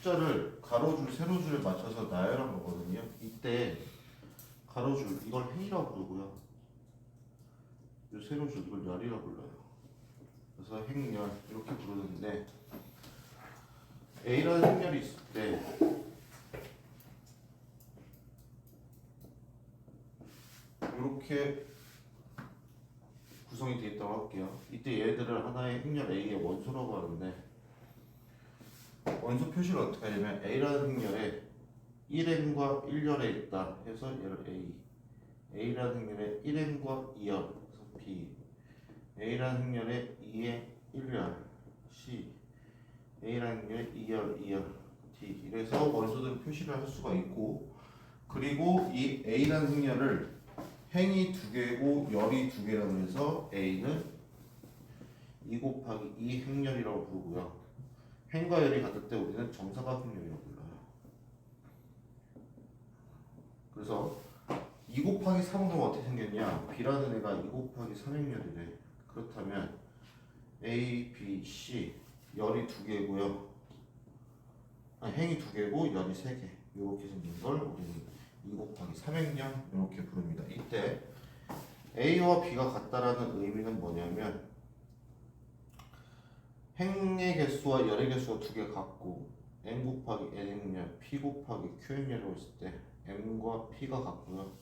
숫자를 가로줄, 세로줄에 맞춰서 나열한 거거든요. 이때 가로줄 이걸 행이라고 부르고요. 이 세로줄 이걸 열이라고 불러요. 그래서 행열 이렇게 부르는데 A라는 행열이 있을 때 이렇게 구성이 되어 있다고 할게요. 이때 얘들을 하나의 행렬 A의 원소라고 하는데 원소 표시를 어떻게 하냐면 A라는 행렬에 1n과 1열에 있다 해서 얘를 A, A라는 행렬에 1n과 2열 그래서 B, A라는 행렬에 2의 1열 C, A라는 행렬에 2열 2열 D 이래서 원소들 표시를 할 수가 있고, 그리고 이 A라는 행렬을 행이 두 개고 열이 두 개라고 해서 A는 2 곱하기 2 행렬이라고 부르고요. 행과 열이 같을 때 우리는 정사각 행렬이라고 불러요. 그래서 2 곱하기 3은 어떻게 생겼냐? B라는 애가 2 곱하기 3 행렬이래. 그렇다면 A, B, C 열이 두 개고요. 행이 두 개고 열이 세 개. 이렇게 생긴 걸 우리는 2 곱하기 3행렬 이렇게 부릅니다. 이때 A와 B가 같다라는 의미는 뭐냐면 행의 개수와 열의 개수가 두 개 같고 n 곱하기 n 행렬, p 곱하기 q 행렬이라고 했을 때 m과 p가 같고요.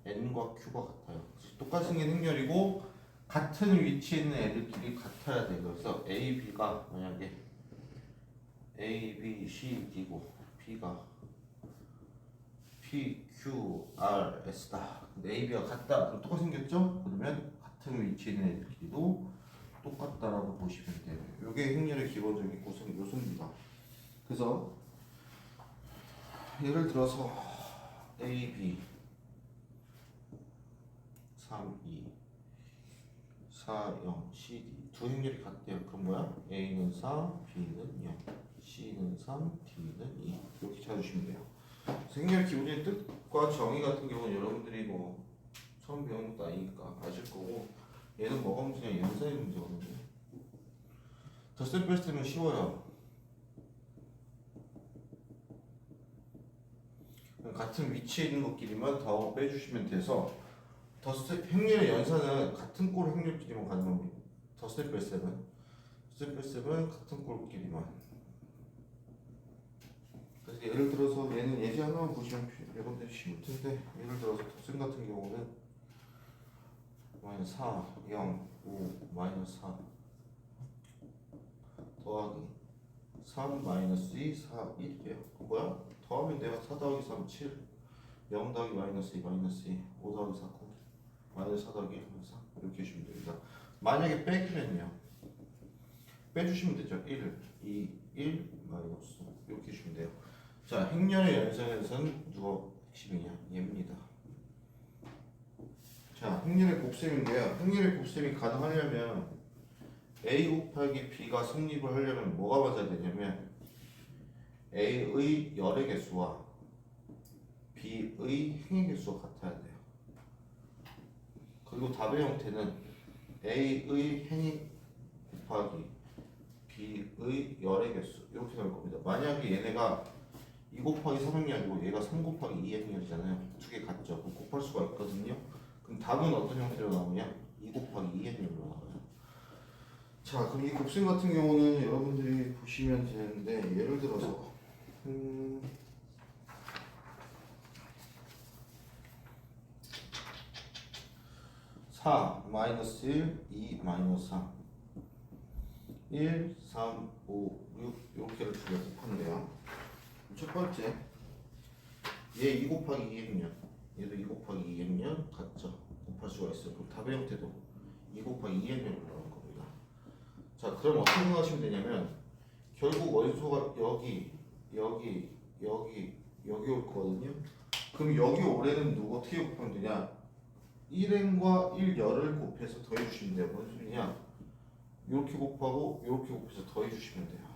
n과 q가 같아요. 그래서 똑같이 생긴 행렬이고 같은 위치에 있는 애들끼리 같아야 돼요. 그래서 A, B가 만약에 A, B, C, D고 B가 P, Q, R, S다. 근데 A, B가 같다. 그럼 똑같이 생겼죠? 그러면 같은 위치에 있는 애들끼리도 똑같다라고 보시면 돼요. 이게 행렬의 기본적인 구성 요소입니다. 그래서 예를 들어서 A, B 3, 2 4, 0, C, D 두 행렬이 같대요. 그럼 뭐야? A는 4, B는 0, C는 3, D는 2 이렇게 찾아주시면 돼요. 행렬 기본적인 뜻과 정의 같은 경우는 여러분들이 뭐 처음 배우는 것도 아니니까 아실 거고, 얘는 뭐가 문제냐? 연산의 문제거든요. 덧셈 뺄셈은 쉬워요. 같은 위치에 있는 것끼리만 더하고 빼주시면 돼서 덧셈 행렬의 연산은 같은 꼴 행렬끼리만 가는 겁니다. 덧셈 뺄셈은 같은 꼴끼리만. 그래서 예를 들어서 얘는 예제 하나만 보시면 여러분들이 쉬울 텐데, 예를 들어서 덧셈 같은 경우는 마이너스 4, 0, 5, 마이너스 4 더하기 3 마이너스 2, 4, 1이에요. 뭐야? 더하면 내가 4 더하기 3, 7 0 더하기 마이너스 2, 마이너스 2 5 더하기 4, 9 마이너스 4 더하기 1, 4 이렇게 해주시면 됩니다. 만약에 빼기면요 빼주시면 되죠. 1, 2, 1, 마이너스 이렇게 해주시면 돼요. 자, 행렬의 연산에서는 누가 핵심이냐? 얘입니다. 자, 행렬의 곱셈인데요. 행렬의 곱셈이 가능하려면 A 곱하기 B가 성립을 하려면 뭐가 맞아야 되냐면 A의 열의 개수와 B의 행의 개수가 같아야 돼요. 그리고 답의 형태는 A의 행이 곱하기 B의 열의 개수 이렇게 나올 겁니다. 만약에 얘네가 2 곱하기 3행렬이 아니고 얘가 3 곱하기 2행렬이잖아요. 두 개 같죠? 그럼 곱할 수가 있거든요. 그럼 답은 어떤 형태로 나오냐? 2 곱하기 2행렬로 나와요. 자, 그럼 이 곱셈 같은 경우는 여러분들이 보시면 되는데, 예를 들어서 4 마이너스 1, 2 마이너스 3 1, 3, 5, 6 이렇게를 두 개 곱한대요. 첫 번째 얘 2 곱하기 2행렬, 얘도 2 곱하기 2행렬 같죠? 곱할 수가 있어요. 그럼 답의 형태도 2 곱하기 2행렬로 나오는 겁니다. 자, 그럼 어떻게 생각하시면 되냐면 결국 원소가 여기 올 거거든요. 그럼 여기 올해는 누구 어떻게 곱하면 되냐? 1n과 1열을 곱해서 더해주시면 돼요. 뭔 소리냐? 이렇게 곱하고 이렇게 곱해서 더해주시면 돼요.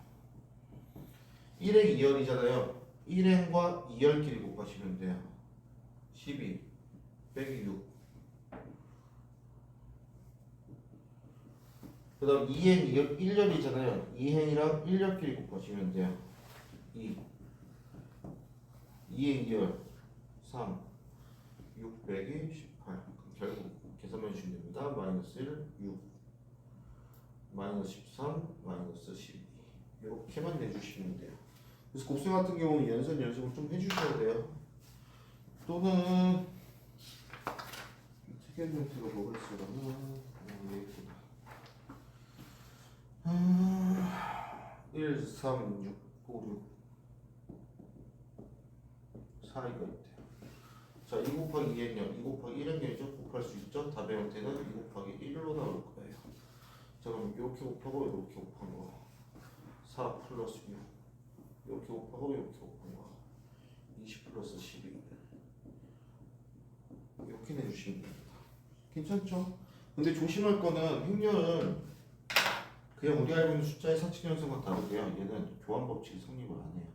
1행 2열이잖아요. 1n과 2열끼리 곱하시면 돼요. 12 빼기 6. 그 다음 2행 1열이잖아요. 2행이랑 1열끼리 곱하시면 돼요. 2 2의 2열 3 6 빼기 18 결국 계산해 주시면 됩니다. 마이너스 1 6 마이너스 13 마이너스 12 이렇게만 내주시면 돼요. 그래서 곱셈 같은 경우는 연습을 좀 해주셔야 돼요. 또는 특이한 형태가 뭐가 있으려나 1, 3, 6, 5, 6 4이가 있대요. 자, 2 곱하기 2행렬, 2 곱하기 1행렬이죠. 곱할 수 있죠. 답의 형태는 2 곱하기 1로 나올 거예요. 자, 그럼 이렇게 곱하고 이렇게 곱한 거 4 플러스 6 이렇게 곱하고 이렇게 곱한 거 20 플러스 12 이렇게 내주시면 됩니다. 괜찮죠? 근데 조심할 거는 행렬은 그냥 우리 알고 있는 숫자의 사칙 형성과 다르고요. 얘는 교환 법칙이 성립을 안 해요.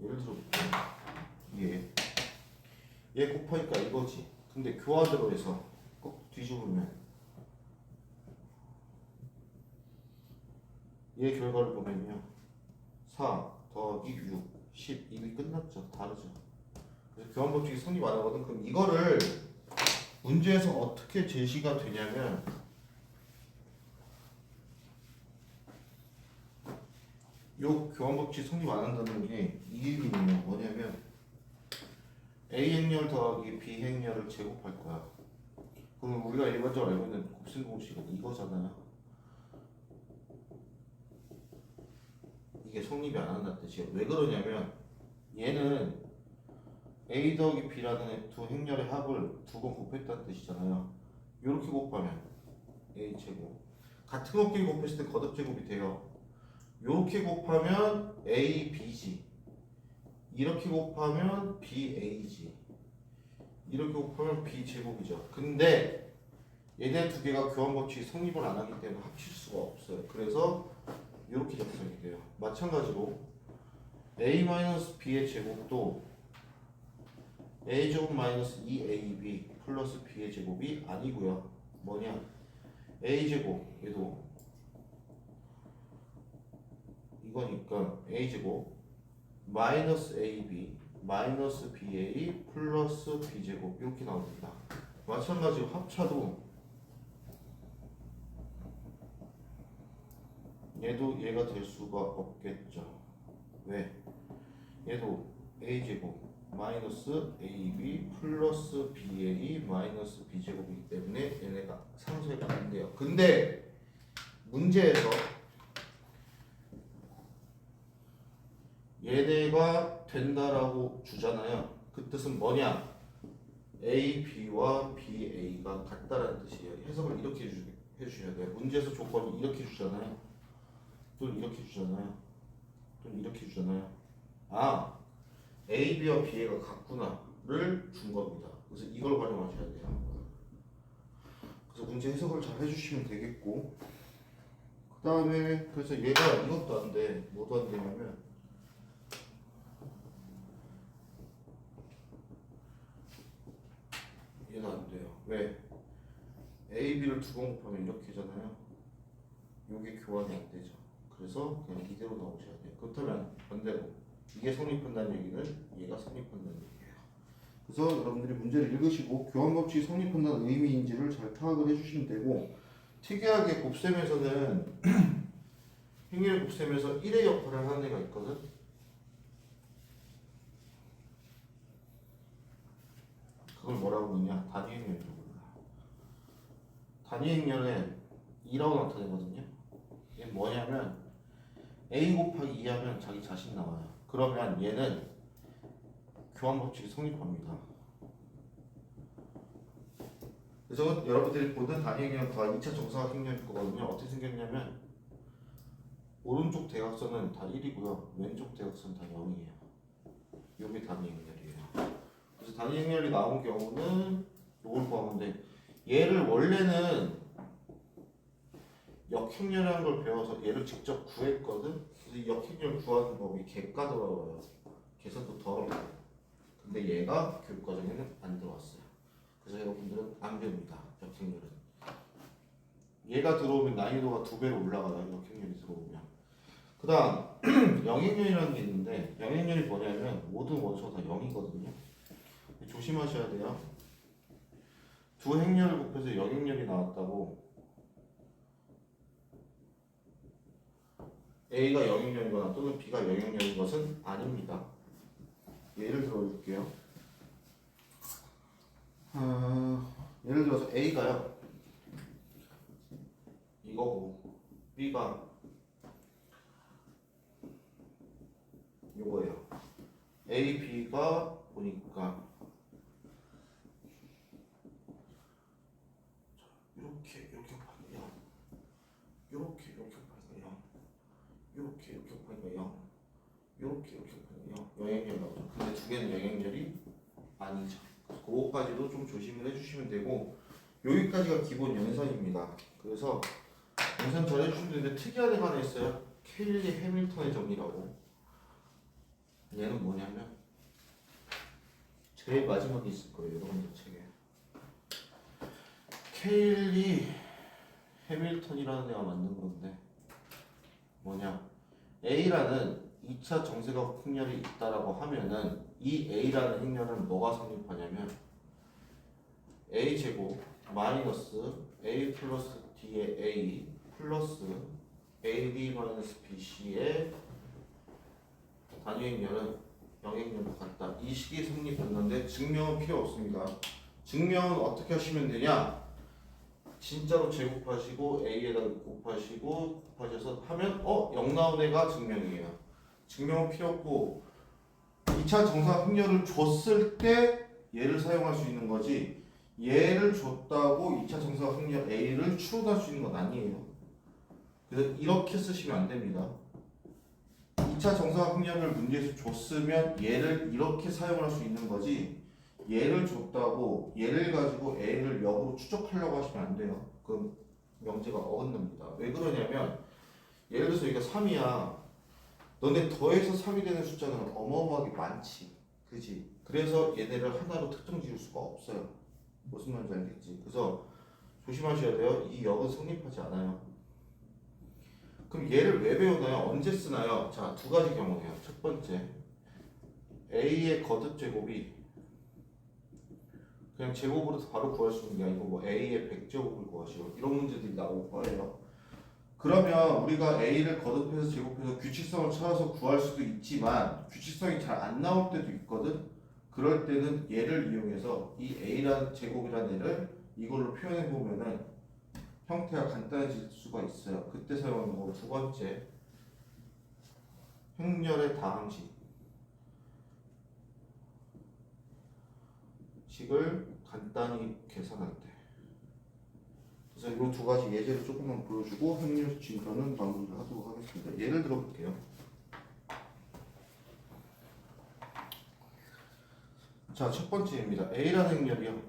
예를 들어 얘 곱하니까 이거지. 근데 교환으로 해서 꼭 뒤집으면 얘 결과를 보면요 4 더하기 6 10 이미 끝났죠. 다르죠. 그래서 교환 법칙이 성립 안 하거든. 그럼 이거를 문제에서 어떻게 제시가 되냐면 요 교환 법칙 성립 안 한다는 게 이 의미는요. 뭐냐면 A 행렬 더하기 B 행렬을 제곱할 거야. 그럼 우리가 일반적으로 알고 있는 곱셈 공식은 이거잖아요. 이게 성립이 안 한다는 뜻이에요. 왜 그러냐면 얘는 A 더하기 B라는 두 행렬의 합을 두 번 곱했다는 뜻이잖아요. 이렇게 곱하면 A 제곱 같은 것끼리 곱했을 때 거듭 제곱이 돼요. 이렇게 곱하면 A, B지. 이렇게 곱하면 B, A지. 이렇게 곱하면 B 제곱이죠. 근데 얘네 두 개가 교환 법칙이 성립을 안 하기 때문에 합칠 수가 없어요. 그래서 이렇게 작성이 돼요. 마찬가지로 A-B의 제곱도 A제곱 마이너스 2AB 플러스 B의 제곱이 아니고요. 뭐냐? A제곱 얘도 이거니까 A제곱 마이너스 AB 마이너스 BA 플러스 B제곱 이렇게 나옵니다. 마찬가지로 합차도 얘도 얘가 될 수가 없겠죠. 왜? 얘도 A제곱 마이너스 AB 플러스 BA 마이너스 B제곱이기 때문에 얘네가 상쇄가 안 돼요. 근데 문제에서 얘네가 된다라고 주잖아요. 그 뜻은 뭐냐? A, B와 B, A가 같다라는 뜻이에요. 해석을 이렇게 해주셔야 돼요. 문제에서 조건이 이렇게 주잖아요. 또는 이렇게 주잖아요. 또는 이렇게 주잖아요. 아, A, B와 B, A가 같구나를 준 겁니다. 그래서 이걸 활용하셔야 돼요. 그래서 문제 해석을 잘 해주시면 되겠고, 그 다음에 그래서 얘가 이것도 안 돼. 뭐도 안 되냐면 얘는 안 돼요. 왜? A, B를 두 번 곱하면 이렇게잖아요. 요게 교환이 안 되죠. 그래서 그냥 이대로 나오셔야 돼요. 그렇다면 반대로 이게 성립한다는 얘기는 얘가 성립한다는 얘기예요. 그래서 여러분들이 문제를 읽으시고 교환 법칙이 성립한다는 의미인지를 잘 파악을 해주시면 되고, 특이하게 곱셈에서는 행렬 곱셈에서 1의 역할을 하는 애가 있거든. 그걸 뭐라고 부르냐? 단위 행렬이라고 불러요. 단위 행렬에 2라고 나타내거든요. 이게 뭐냐면 A 곱하기 2 하면 자기 자신 나와요. 그러면 얘는 교환 법칙이 성립합니다. 그래서 여러분들이 보는 단위 행렬과 2차 정사각 행렬일 거거든요. 어떻게 생겼냐면 오른쪽 대각선은 다 1이고요. 왼쪽 대각선은 다 0이에요. 이게 단위 행렬이에요. 그래서 단위 행렬이 나온 경우는 이걸 구하는데, 얘를 원래는 역행렬이라는 걸 배워서 얘를 직접 구했거든. 그래서 이 역행렬 구하는 법이 개 까다로워요. 계산도 더럽고. 근데 얘가 교육과정에는 안 들어왔어요. 그래서 여러분들은 안 배웁니다. 역행렬은. 얘가 들어오면 난이도가 2배로 올라가요. 역행렬이 들어오면. 그 다음 영행렬이라는 게 있는데 영행렬이 뭐냐면 모든 원소가 다 0이거든요. 조심하셔야 돼요. 두 행렬을 곱해서 영행렬이 나왔다고 A가 영행렬이거나 또는 B가 영행렬인 것은 아닙니다. 예를 들어 볼게요. 예를 들어서 A가요 이거고 B가 이거예요. A, B가 보니까 이렇게 곱하니까 0, 이렇게 곱하니까 0, 이렇게 곱하니까 0, 이렇게 곱하니까 0, 영행렬 나오죠. 근데 두 개는 영행렬이 아니죠. 그거까지도 좀 조심을 해주시면 되고 여기까지가 기본 연산입니다. 그래서 연산 잘 해주시면 되는데 특이한 애가 하나 있어요. 켈리 해밀턴의 정리라고. 얘는 뭐냐면 제일 마지막에 있을 거예요. 여러분들 책에 켈리 해밀턴이라는 애가 만든 건데 뭐냐 A라는 2차 정세각 행렬이 있다라고 하면은 이 A라는 행렬은 뭐가 성립하냐면 A제곱 마이너스 A 플러스 D의 A 플러스 AD 마이너스 BC의 단위 행렬은 영행렬과 같다. 이 식이 성립했는데 증명은 필요 없습니다. 증명은 어떻게 하시면 되냐? 진짜로 제곱하시고 A에다 곱하시고 곱하셔서 하면 0 나온 애가 증명이에요. 증명은 필요 없고 2차 정사 행렬을 줬을 때 얘를 사용할 수 있는 거지 얘를 줬다고 2차 정사 행렬 A를 추론할 수 있는 건 아니에요. 그래서 이렇게 쓰시면 안 됩니다. 2차 정사 행렬을 문제에서 줬으면 얘를 이렇게 사용할 수 있는 거지 얘를 줬다고 얘를 가지고 A를 역으로 추적하려고 하시면 안 돼요. 그럼 명제가 어긋납니다. 왜 그러냐면 예를 들어서 여기가 3이야. 너네 더해서 3이 되는 숫자는 어마어마하게 많지. 그지? 그래서 얘네를 하나로 특정 지을 수가 없어요. 무슨 말인지 알겠지? 그래서 조심하셔야 돼요. 이 역은 성립하지 않아요. 그럼 얘를 왜 배우나요? 언제 쓰나요? 자, 두 가지 경우네요. 첫 번째, A의 거듭 제곱이 그냥 제곱으로 바로 구할 수 있는 게 아니고 뭐 A의 100제곱을 구하시오. 이런 문제들이 나올 거예요. 그러면 우리가 A를 거듭해서 제곱해서 규칙성을 찾아서 구할 수도 있지만 규칙성이 잘 안 나올 때도 있거든. 그럴 때는 얘를 이용해서 이 A라는 제곱이라는 애를 이걸로 표현해 보면은 형태가 간단해질 수가 있어요. 그때 사용하는 거 두 번째 행렬의 다항식을 간단히 계산할 때. 그래서 이 두 가지 예제를 조금만 보여주고 행렬 진단은 마무리를 하도록 하겠습니다. 예를 들어 볼게요. 자, 첫 번째입니다. A라는 행렬이요.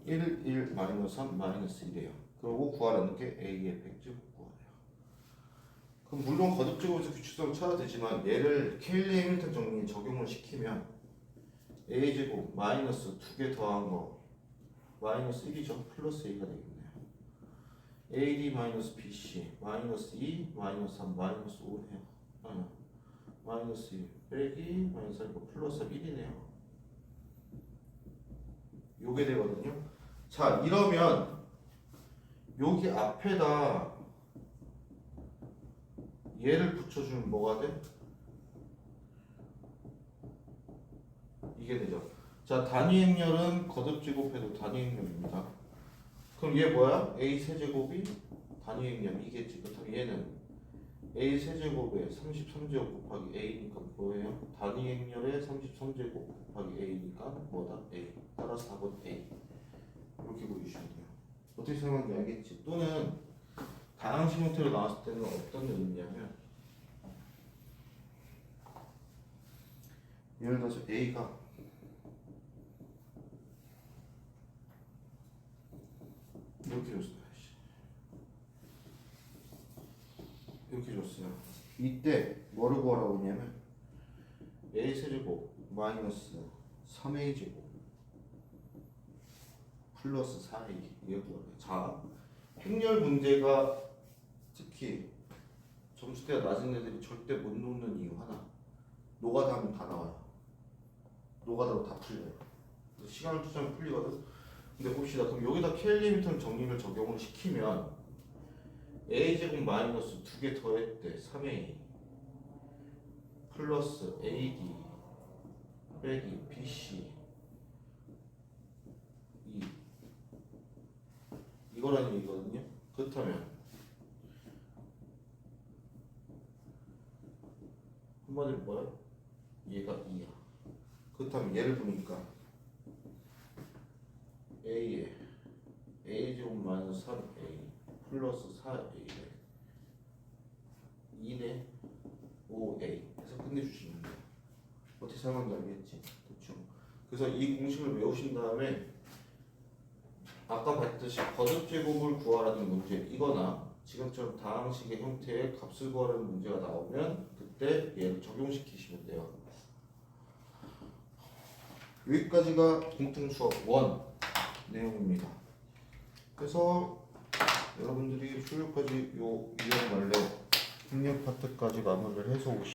1, 1, 마이너스 3, 마이너스 1이에요. 그리고 구하라는 게 A의 100제곱 구하래요. 그럼 물론 거듭제곱에서 규칙성을 찾아야 되지만 얘를 케일리 해밀턴 정리에 적용을 시키면 A제곱 마이너스 2개 더한 거 마이너스 1이죠. 플러스 A가 되겠네요. AD 마이너스 BC 마이너스 2 마이너스 3 마이너스 5네요. 마이너스 1 빼기 마이너스 3 플러스 1이네요. 요게 되거든요. 자, 이러면 여기 앞에다 얘를 붙여주면 뭐가 돼? 이게 되죠. 자, 단위 행렬은 거듭 제곱해도 단위 행렬입니다. 그럼 얘 뭐야? A 세제곱이 단위 행렬 이겠지. 그렇다면 얘는 A 세제곱에 33제곱 곱하기 A니까 뭐예요? 단위 행렬에 33제곱 곱하기 A니까 뭐다? A. 따라서 답은 A. 이렇게 보여주시면 돼요. 어떻게 생각하는지 알겠지? 또는 다항식 형태로 나왔을 때는 어떤 일이 있냐면 예를 들어서 A가 이렇게 줬어요. 이렇게 줬어요. 이때 뭐를 구하라고 했냐면 A 세제곱 마이너스 3A 제곱 플러스 4A 이거 구하래요. 자, 행렬 문제가 특히 점수대가 낮은 애들이 절대 못 놓는 이유 하나. 노가다 하면 다 나와요. 노가다로 다 풀려요. 그래서 시간을 투자하면 풀리거든. 근데 봅시다. 그럼 여기다 K 리미터는 정리를 적용을 시키면 A제곱 마이너스 2개 더했대. 3A 플러스 AD 빼기 BC 2 이거라는 얘기거든요. 그렇다면 한마디로 뭐야? 얘가 2야. 그렇다면 얘를 보니까 A에 A제곱 마이너스 3A 플러스 4A에 2네 5A 해서 끝내주시면 돼요. 어떻게 사용하는지 알겠지? 그렇죠? 그래서 이 공식을 외우신 다음에 아까 봤듯이 거듭 제곱을 구하라는 문제 이거나 지금처럼 다항식의 형태의 값을 구하라는 문제가 나오면 그때 얘를 적용시키시면 돼요. 여기까지가 공통 수업 1 내용입니다. 그래서 여러분들이 수요일까지 요 2학 말레 학력 파트까지 마무리를 해서 오시